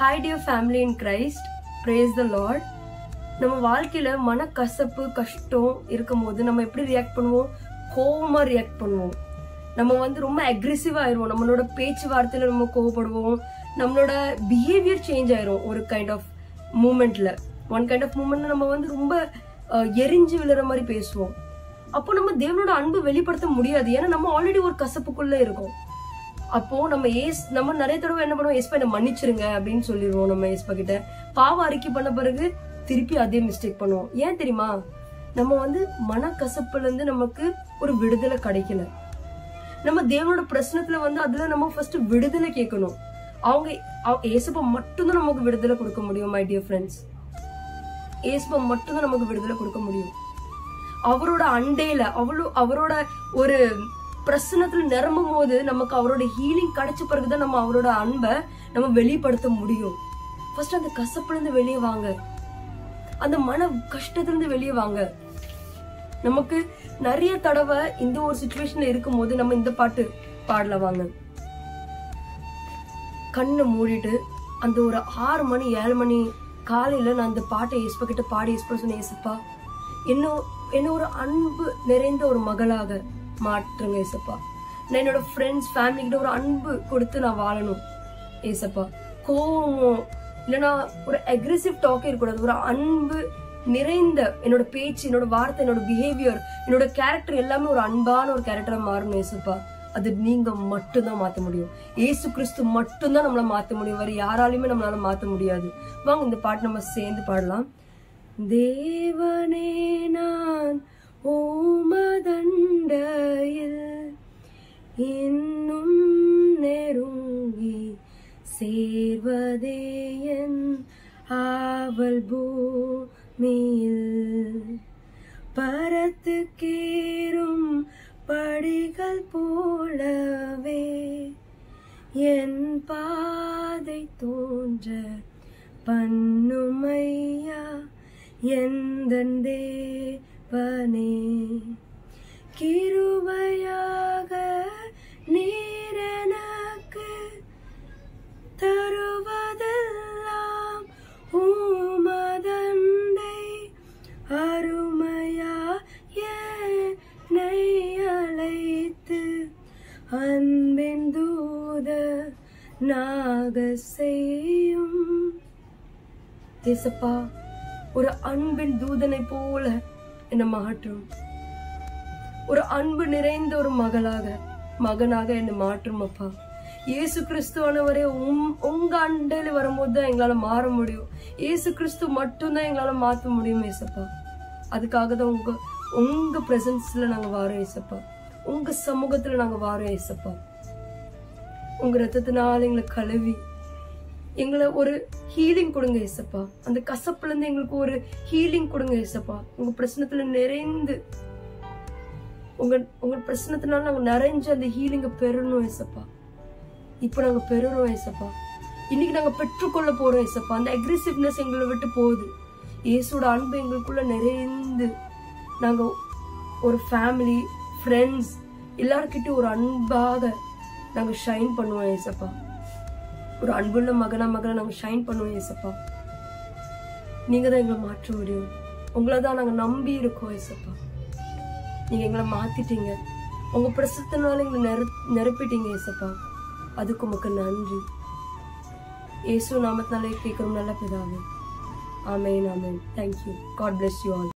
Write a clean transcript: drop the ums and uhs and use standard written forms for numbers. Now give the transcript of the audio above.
Hi dear family in Christ, praise the Lord. நம்ம வாழ்க்கையில மனக்கசப்பு கஷ்டம் இருக்கும்போது நம்ம எப்படி ரியாக்ட் பண்ணுவோம்? கோவமா ரியாக்ட் பண்ணுவோம். நம்ம ரொம்ப அக்ரெசிவா ஆயிருவோம். நம்மளோட பேச்சுவார்த்தையில நம்ம கோவப்படுவோம். நம்மளோட பிஹேவியர் சேஞ்ச் ஆயிரும். ஒரு கைண்ட் ஆஃப் மூமெண்ட்ல நம்ம ரொம்ப எரிஞ்சு விழுற மாதிரி பேசுவோம். அப்போ நம்ம தேவனோட அன்பு வெளிப்படுத்த முடியாது. ஏன்னா நம்ம ஆல்ரெடி ஒரு கசப்புக்குள்ள இருக்கோம். அப்போ நம்ம நிறைய தடவை என்ன பண்ணுவோம்? ஏஸ்பா என்ன மன்னிச்சிருங்க அப்படின்னு சொல்லிடுவோம். நம்ம ஏஸ்பா கிட்ட பாவம் அறிக்கை பண்ண பிறகு திருப்பி அதே மிஸ்டேக் பண்ணுவோம். ஏன் தெரியுமா? நம்ம மனக்கசப்புல இருந்து நமக்கு ஒரு விடுதலை கிடைக்கல. நம்ம தேவனோட பிரச்சனத்துல அதுல நம்ம ஃபர்ஸ்ட் விடுதலை கேட்கணும். ஏசப்பா மட்டும்தான் நமக்கு விடுதலை கொடுக்க முடியும். மை டியர் ஃப்ரெண்ட்ஸ், ஏசப்பா மட்டும்தான் நமக்கு விடுதலை கொடுக்க முடியும். அவரோட அண்டையில அவரோட ஒரு பிரச்சனத்துல நிரம்பும் போது நமக்கு அவரோட ஹீலிங் கிடைச்ச பிறகுதான் நம்ம அவரோட அன்பை நம்ம வெளிப்படுத்த முடியும். ஃபர்ஸ்ட் அந்த கசப்புல இருந்து வெளியே வாங்க, அந்த மன கஷ்டத்துல இருந்து வெளியே வாங்க. நமக்கு நிறைய தடவை இந்த ஒரு சிச்சுவேஷன்ல இருக்கும் போது நம்ம இந்த பாட்டு பாடல வாங்க. கண்ணை மூடிட்டு அந்த ஒரு 6 மணி 7 மணி காலையில நான் அந்த பாட்டை ஏசப்பா கிட்ட பாடி ஏசப்பா சொன்னேன், ஏசப்பா என்ன ஒரு அன்பு நிறைந்த ஒரு மகளாக மாற்றுங்க ஏசப்பா. நான் என்னோட ஃப்ரெண்ட்ஸ் ஃபேமிலி கிட்ட ஒரு அன்பு கொடுத்து நான் வாழணும் ஏசப்பா. கோவமோ இல்லைன்னா ஒரு அக்ரெசிவ் டாக் இருக்கக்கூடாது. ஒரு அன்பு நிறைந்த என்னோட பேச்சு, என்னோட வார்த்தை, என்னோட பிஹேவியர், என்னோட கேரக்டர் எல்லாமே ஒரு அன்பான ஒரு கேரக்டரா மாறணும் ஏசப்பா. அது நீங்க மட்டும்தான் மாத்த முடியும். ஏசு கிறிஸ்து மட்டும்தான் நம்மள மாத்த முடியும். வேற யாராலையுமே நம்மளால மாத்த முடியாது. வாங்க இந்த பாட்டு நம்ம சேர்ந்து பாடலாம். தேவனே நான் ஓமதண்டையில் இன்னும் நெருங்கி சேர்வதே என் ஆவல் பூமியில். பரத்துக்கேறும் படிகள் போலவே என் பாதை தோன்ற பண்ணுமையா எந்தன் தேவனே. கிருபையாக நீர் எனக்கு தருவதெல்லாம் உமதண்டை அருமையா என்னை அழைத்து அன்பின் தூதனாக செய்யும். ஏசப்பா, ஒரு அன்பின் தூதனை போல என்ன மாற்றும். ஒரு அன்பு நிறைந்த ஒரு மகனாக என்ன மாற்றும் அப்பா. இயேசு கிறிஸ்துவானவரே உங்க அண்டையில வரும்போது தான் எங்களால மாற முடியும். இயேசு கிறிஸ்து மட்டும்தான் எங்களால மாற்ற முடியும் ஏசப்பா. அதுக்காக தான் உங்க பிரசன்ஸ்ல நாங்க வாரோம் ஏசப்பா. உங்க சமூகத்துல நாங்க வாரோம் ஏசப்பா. உங்க ரத்தத்தினால எங்களை கழுவி எங்களை ஒரு ஹீலிங் கொடுங்க ஏசப்பா. அந்த கசப்புல இருந்து எங்களுக்கு ஒரு ஹீலிங் கொடுங்க ஏசப்பா. உங்க பிரச்சனத்துல நிறைந்து உங்க பிரச்சனத்தினால நாங்க நிறைஞ்சு அந்த ஹீலிங்க பெறணும் ஏசப்பா. இப்ப நாங்க பெறுறோம் ஏசப்பா. இன்னைக்கு நாங்க பெற்றுக்கொள்ள போறோம் ஏசப்பா. அந்த அக்ரெசிவ்னஸ் எங்களை விட்டு போகுது. இயேசுவோட அன்பு எங்களுக்குள்ள நிறைந்து நாங்க ஒரு ஃபேமிலி ஃப்ரெண்ட்ஸ் எல்லார்கிட்ட ஒரு அன்பாக நாங்க ஷைன் பண்ணுவோம் ஏசப்பா. ஒரு அன்புள்ள மகனா நாங்க ஷைன் பண்ணுவோம் ஏசப்பா. நீங்க தான் எங்களை மாற்ற முடியும். உங்களை தான் நாங்க நம்பி இருக்கோம் ஏசப்பா. நீங்க எங்களை மாத்திட்டீங்க. உங்க பிரசத்தினால எங்களை நிரப்பிட்டீங்க ஏசப்பா. அதுக்கு உமக்கு நன்றி. இயேசு நாமத்தினாலே கேட்கிறோம் நல்ல பிதாவே. ஆமென் ஆமென். Thank you. God bless you all.